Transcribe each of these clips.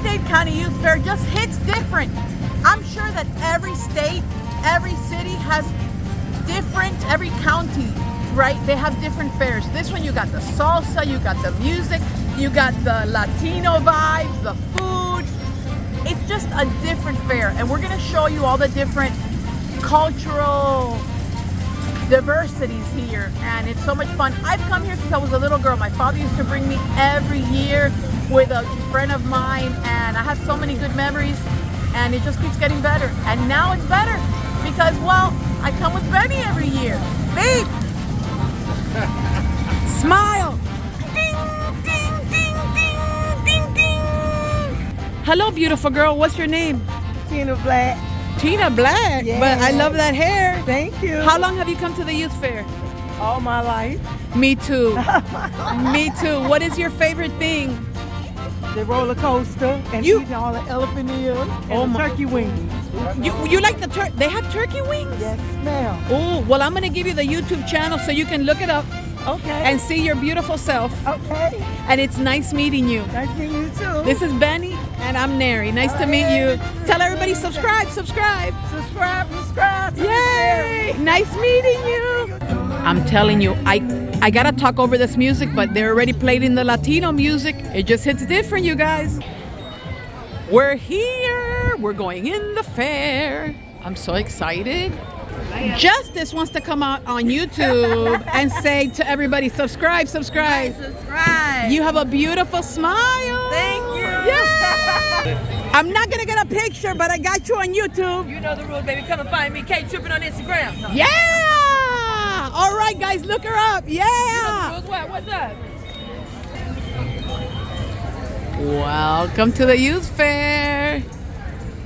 Miami-Dade County Youth Fair just hits different. I'm sure that every state, every city has different, every county, right? They have different fairs. This one, you got the salsa, you got the music, you got the Latino vibes, the food. It's just a different fair. And we're gonna show you all the different cultural diversities here, and it's so much fun. I've come here since I was a little girl. My father used to bring me every year with a friend of mine, and I have so many good memories, and it just keeps getting better. And now it's better because, well, I come with Benny every year. Babe! Smile! Ding, ding, ding, ding, ding, ding. Hello, beautiful girl. What's your name? Tina Black. Tina Black? Yeah. But I love that hair. Thank you. How long have you come to the youth fair? All my life. Me too. Me too. What is your favorite thing? The roller coaster and eating all the elephant ears and the turkey wings. You like the turkey? They have turkey wings? Yes, ma'am. Oh, well, I'm gonna give you the YouTube channel so you can look it up. Okay. And see your beautiful self. Okay. And it's nice meeting you. Nice meeting you too. This is Benny and I'm Neri. Nice to meet you. Tell everybody subscribe. Subscribe. Yay! Nice meeting you. I'm telling you, I gotta talk over this music, but they're already playing the Latino music. It just hits different, you guys. We're here. We're going in the fair. I'm so excited. Justice wants to come out on YouTube and say to everybody, subscribe. Subscribe. You have a beautiful smile. Thank you. Yeah. I'm not going to get a picture, but I got you on YouTube. You know the rules, baby. Come and find me. K Trippin' on Instagram. Yeah. All right, guys, look her up. Yeah. You know the rules. What? What's up? Welcome to the youth fair.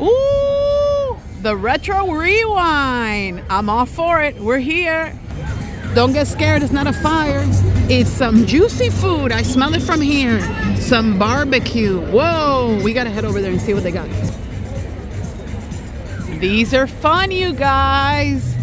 Ooh, the retro rewind. I'm all for it. We're here. Don't get scared. It's not a fire. It's some juicy food. I smell it from here. Some barbecue. Whoa, we gotta head over there and see what they got. These are fun, you guys.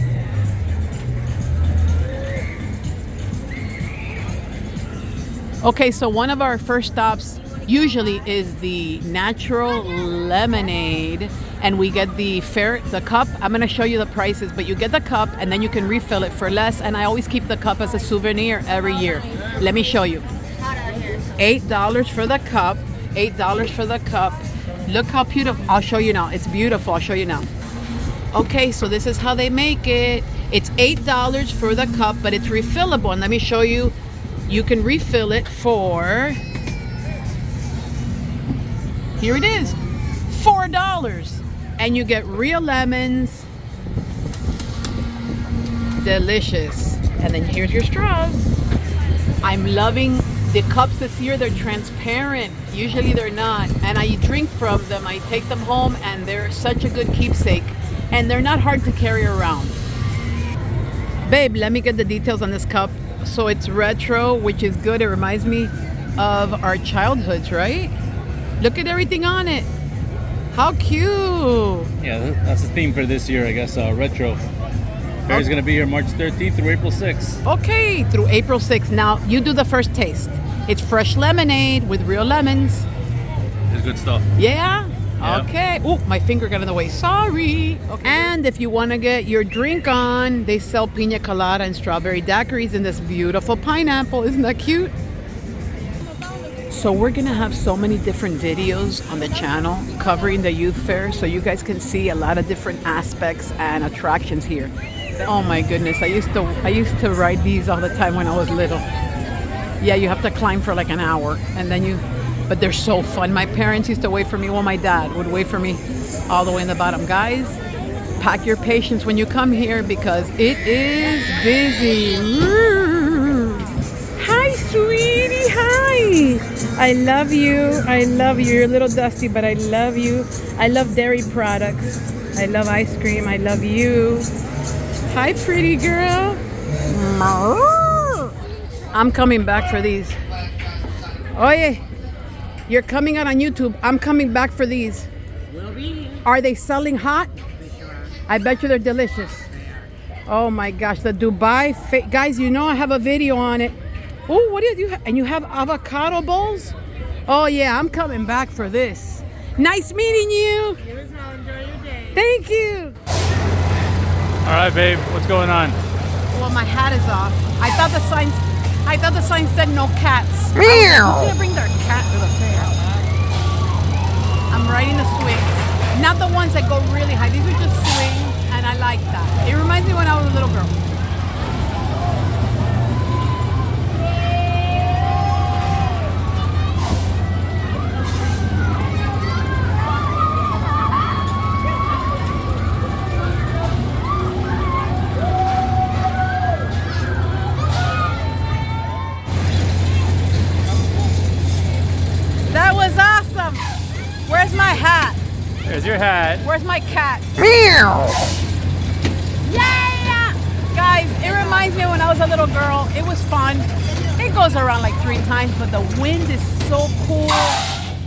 Okay, so one of our first stops usually is the natural lemonade, and we get the cup. I'm gonna show you the prices, but you get the cup and then you can refill it for less, and I always keep the cup as a souvenir every year. Let me show you. $8 for the cup. $8 for the cup. Look how beautiful. I'll show you now. It's beautiful. I'll show you now. Okay, so this is how they make it. It's $8 for the cup, but it's refillable, and let me show you. You can refill it for, here it is, $4. And you get real lemons. Delicious. And then here's your straws. I'm loving the cups this year. They're transparent. Usually they're not. And I drink from them. I take them home, and they're such a good keepsake. And they're not hard to carry around. Babe, let me get the details on this cup. So it's retro, which is good. It reminds me of our childhoods, right? Look at everything on it. How cute. Yeah, that's the theme for this year, I guess, retro. Fair is going to be here March 13th through April 6th. Okay, through April 6th. Now, you do the first taste. It's fresh lemonade with real lemons. It's good stuff. Yeah? Yeah. Okay. Oh, my finger got in the way. Sorry. Okay. And if you want to get your drink on, they sell pina colada and strawberry daiquiris in this beautiful pineapple. Isn't that cute? So we're going to have so many different videos on the channel covering the youth fair, so you guys can see a lot of different aspects and attractions here. Oh my goodness. I used to ride these all the time when I was little. Yeah, you have to climb for like an hour, and then but they're so fun. My parents used to wait for me. Well, my dad would wait for me all the way in the bottom. Guys, pack your patience when you come here because it is busy. Hi, sweetie. Hi. I love you. I love you. You're a little dusty, but I love you. I love dairy products. I love ice cream. I love you. Hi, pretty girl. I'm coming back for these. Oh, yeah. You're coming out on YouTube. I'm coming back for these. Will be. Are they selling hot? They sure are. I bet you they're delicious. Oh my gosh, the Dubai guys, you know I have a video on it. Oh, what do you have? And you have avocado bowls? Oh yeah, I'm coming back for this. Nice meeting you. You as well. Enjoy your day. Thank you. All right, babe, what's going on? Well, my hat is off. I thought the sign said no cats. Who's gonna bring their cat to the fair? I'm riding the swings. Not the ones that go really high. These are just swings, and I like that. It reminds me when I was a little girl. That was awesome. Where's my hat? There's your hat. Where's my cat? Meow. Yeah! Guys, it reminds me when I was a little girl. It was fun. It goes around like 3 times, but the wind is so cool.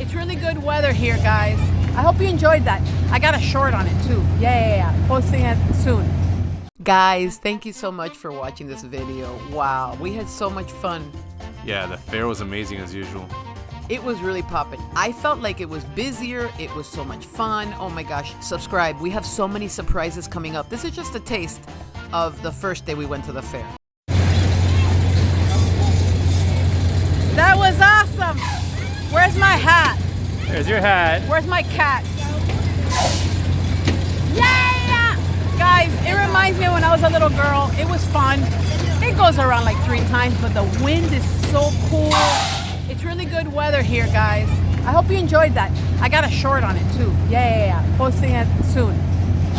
It's really good weather here, guys. I hope you enjoyed that. I got a short on it too. Yeah. Posting it soon. Guys, thank you so much for watching this video. Wow, we had so much fun. Yeah, the fair was amazing as usual. It was really popping. I felt like it was busier. It was so much fun. Oh my gosh. Subscribe. We have so many surprises coming up. This is just a taste of the first day we went to the fair. That was awesome. Where's my hat? There's your hat. Where's my cat? Yeah! Guys, it reminds me when I was a little girl. It was fun. It goes around like 3 times, but the wind is so cool. It's really good weather here, guys. I hope you enjoyed that. I got a short on it too. Yeah. Posting it soon.